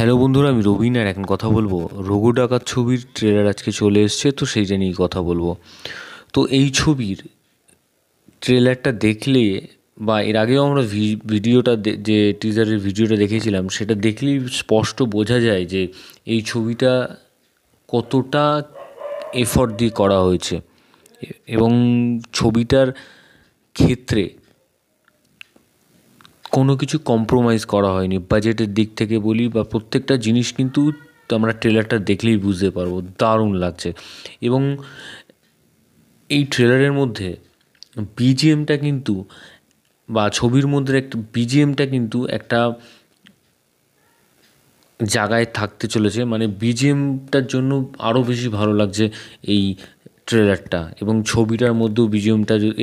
Hello বন্ধুরা, আমি রবিন আর এখন কথা বলবো রঘু ডাকাত ছবির ট্রেলার আজকে চলে এসছে, তো সেইটা নিয়েই কথা বলবো। তো এই ছবির ট্রেলারটা দেখলে বা এর আগেও আমরা ভিডিওটা যে টিজারের ভিডিওটা দেখেছিলাম সেটা দেখলেই স্পষ্ট বোঝা যায় যে এই ছবিটা কতটা এফর্ট দিয়ে করা হয়েছে এবং ছবিটার ক্ষেত্রে কোনো কিছু কম্প্রোমাইজ করা হয়নি। বাজেটের দিক থেকে বলি বা প্রত্যেকটা জিনিস কিন্তু আমরা ট্রেলারটা দেখলেই বুঝতে পারবো, দারুণ লাগছে। এবং এই ট্রেলারের মধ্যে বিজিএমটা কিন্তু বা ছবির মধ্যে একটা বিজিএমটা কিন্তু একটা জায়গায় থাকতে চলেছে, মানে বিজিএমটার জন্য আরও বেশি ভালো লাগছে এই ট্রেলারটা। এবং ছবিটার মধ্যেও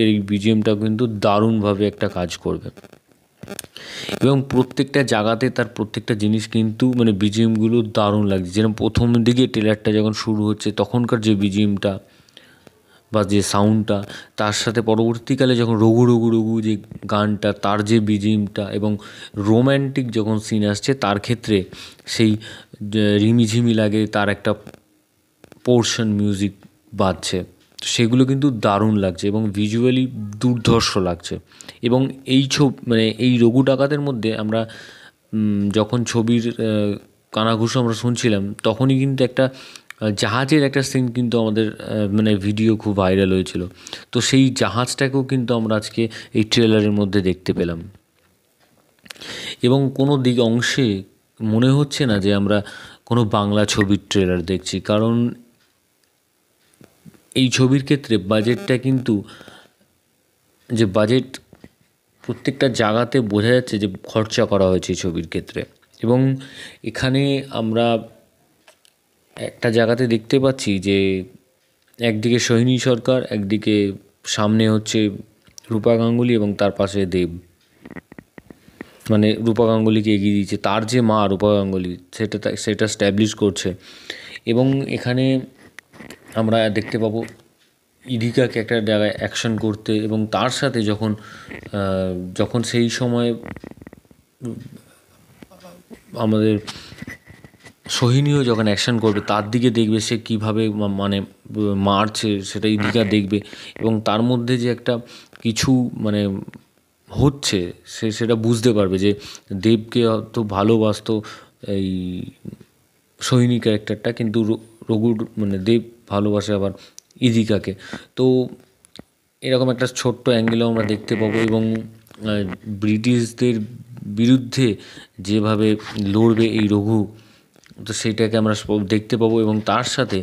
এই বিজিএমটা কিন্তু দারুণভাবে একটা কাজ করবে এবং প্রত্যেকটা জায়গাতে তার প্রত্যেকটা জিনিস কিন্তু মানে বিজিএমগুলো দারুণ লাগছে। যেরকম প্রথম দিকে ট্রেলারটা যখন শুরু হচ্ছে তখনকার যে বিজিএমটা বা যে সাউন্ডটা, তার সাথে পরবর্তীকালে যখন রঘু রঘু রঘু যে গানটা, তার যে বিজিএমটা এবং রোম্যান্টিক যখন সিন আসছে তার ক্ষেত্রে সেই রিমিঝিমি লাগে তার একটা পোর্শন মিউজিক বাজছে, তো সেগুলো কিন্তু দারুণ লাগছে এবং ভিজুয়ালি দুর্ধর্ষ লাগছে। এবং মানে এই রঘু ডাকাতের মধ্যে আমরা যখন ছবির কানাঘুষো আমরা শুনছিলাম তখনই কিন্তু একটা জাহাজের একটা সিন কিন্তু আমাদের মানে ভিডিও খুব ভাইরাল হয়েছিল, তো সেই জাহাজটাকেও কিন্তু আমরা আজকে এই ট্রেলারের মধ্যে দেখতে পেলাম। এবং কোনো অংশে মনে হচ্ছে না যে আমরা কোনো বাংলা ছবির ট্রেলার দেখছি, কারণ এই ছবির ক্ষেত্রে বাজেটটা কিন্তু যে বাজেট প্রত্যেকটা জায়গাতে বোঝা যাচ্ছে যে খরচা করা হয়েছে এই ছবির ক্ষেত্রে। এবং এখানে আমরা একটা জায়গাতে দেখতে পাচ্ছি যে একদিকে সোহিনী সরকার, একদিকে সামনে হচ্ছে রূপা গাঙ্গুলি এবং তার পাশে দেব, মানে রূপা গাঙ্গুলিকে এগিয়ে দিয়েছে, তার যে মা রূপা গাঙ্গুলি সেটা স্ট্যাবলিশ করছে। এবং এখানে আমরা দেখতে পাবো ইদিকাকে একটা জায়গায় অ্যাকশন করতে, এবং তার সাথে যখন সেই সময় আমাদের সোহিনীও যখন অ্যাকশন করবে তার দিকে দেখবে সে কীভাবে মানে মারছে সেটা ইদিকা দেখবে, এবং তার মধ্যে যে একটা কিছু মানে হচ্ছে সেটা বুঝতে পারবে যে দেবকে হয়তো ভালোবাসতো এই সোহিনী ক্যারেক্টারটা, কিন্তু রঘুর মানে দেব ভালোবাসে আবার ইদিকাকে। তো এরকম একটা ছোট্ট অ্যাঙ্গেলও আমরা দেখতে পাবো। এবং ব্রিটিশদের বিরুদ্ধে যেভাবে লড়বে এই রঘু, তো সেইটাকে আমরা দেখতে পাবো। এবং তার সাথে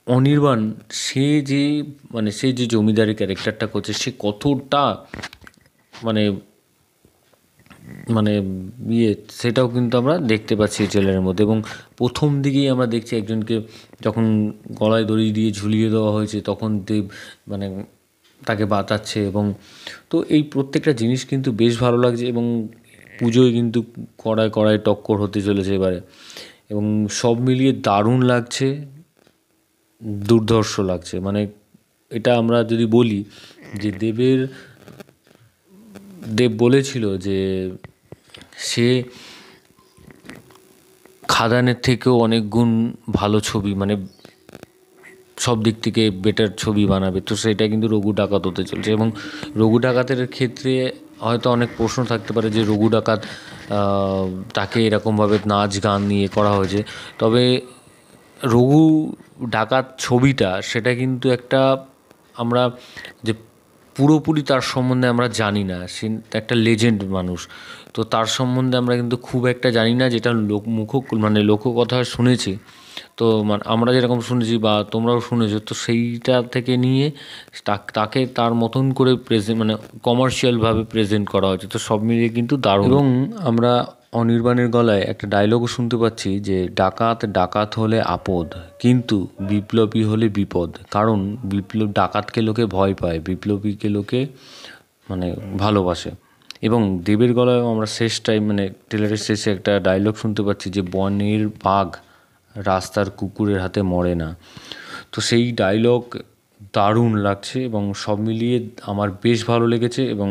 অনির্বাণ, সে যে জমিদারের ক্যারেক্টারটা করছে সে কতটা মানে মানে সেটাও কিন্তু আমরা দেখতে পাচ্ছি এই ট্রেলারের মধ্যে। এবং প্রথম দিকেই আমরা দেখছি একজনকে যখন গলায় দড়ি দিয়ে ঝুলিয়ে দেওয়া হয়েছে তখন দেব মানে তাকে বাঁচাচ্ছে। এবং তো এই প্রত্যেকটা জিনিস কিন্তু বেশ ভালো লাগছে। এবং পুজোয় কিন্তু কড়ায় কড়ায় টক্কর হতে চলেছে এবারে, এবং সব মিলিয়ে দারুণ লাগছে, দুর্ধর্ষ লাগছে। মানে এটা আমরা যদি বলি যে দেব বলেছিল যে সে খাদানের থেকেও অনেক গুণ ভালো ছবি, মানে সব দিক থেকে বেটার ছবি বানাবে, তো সেটা কিন্তু রঘু ডাকাত হতে চলছে। এবং রঘু ডাকাতের ক্ষেত্রে হয়তো অনেক প্রশ্ন থাকতে পারে যে রঘু ডাকাত তাকে এরকমভাবে নাচ গান নিয়ে করা হয়েছে, তবে রঘু ডাকাত ছবিটা সেটা কিন্তু আমরা যে পুরোপুরি তার সম্বন্ধে আমরা জানি না, সে একটা লেজেন্ড মানুষ, তো তার সম্বন্ধে আমরা কিন্তু খুব একটা জানি না, যেটা লোককথা শুনেছি। তো মানে আমরা যেরকম শুনেছি বা তোমরাও শুনেছো, তো সেইটা থেকে নিয়ে তাকে তার মতন করে মানে কমার্শিয়ালভাবে প্রেজেন্ট করা হয়েছে, তো সব মিলিয়ে কিন্তু দারুণ। এবং আমরা অনির্বাণের গলায় একটা ডায়লগও শুনতে পাচ্ছি যে ডাকাত ডাকাত হলে আপদ, কিন্তু বিপ্লবী হলে বিপদ। কারণ ডাকাতকে লোকে ভয় পায়, বিপ্লবীকে লোকে মানে ভালোবাসে। এবং দেবের গলায়ও আমরা মানে ট্রেলারের শেষে একটা ডায়লগ শুনতে পাচ্ছি যে বনের বাঘ রাস্তার কুকুরের হাতে মরে না, তো সেই ডায়লগ দারুণ লাগছে। এবং সব মিলিয়ে আমার বেশ ভালো লেগেছে। এবং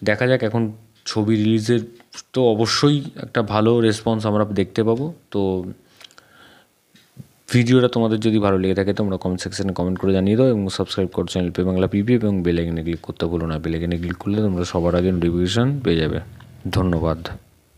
দেখা যাক এখন ছবি রিলিজের তো অবশ্যই একটা ভালো রেসপন্স আমরা দেখতে পাবো। তো ভিডিওটা তোমাদের যদি ভালো লেগে থাকে তোমরা কমেন্ট সেকশনে কমেন্ট করে জানিয়ে দাও, এবং সাবস্ক্রাইব করো চ্যানেল পে বাংলা পিপি, এবং বেল আইকনে ক্লিক করতে ভুলো না। বেল আইকনে ক্লিক করলে তোমরা সবার আগে নোটিফিকেশান পেয়ে যাবে। ধন্যবাদ।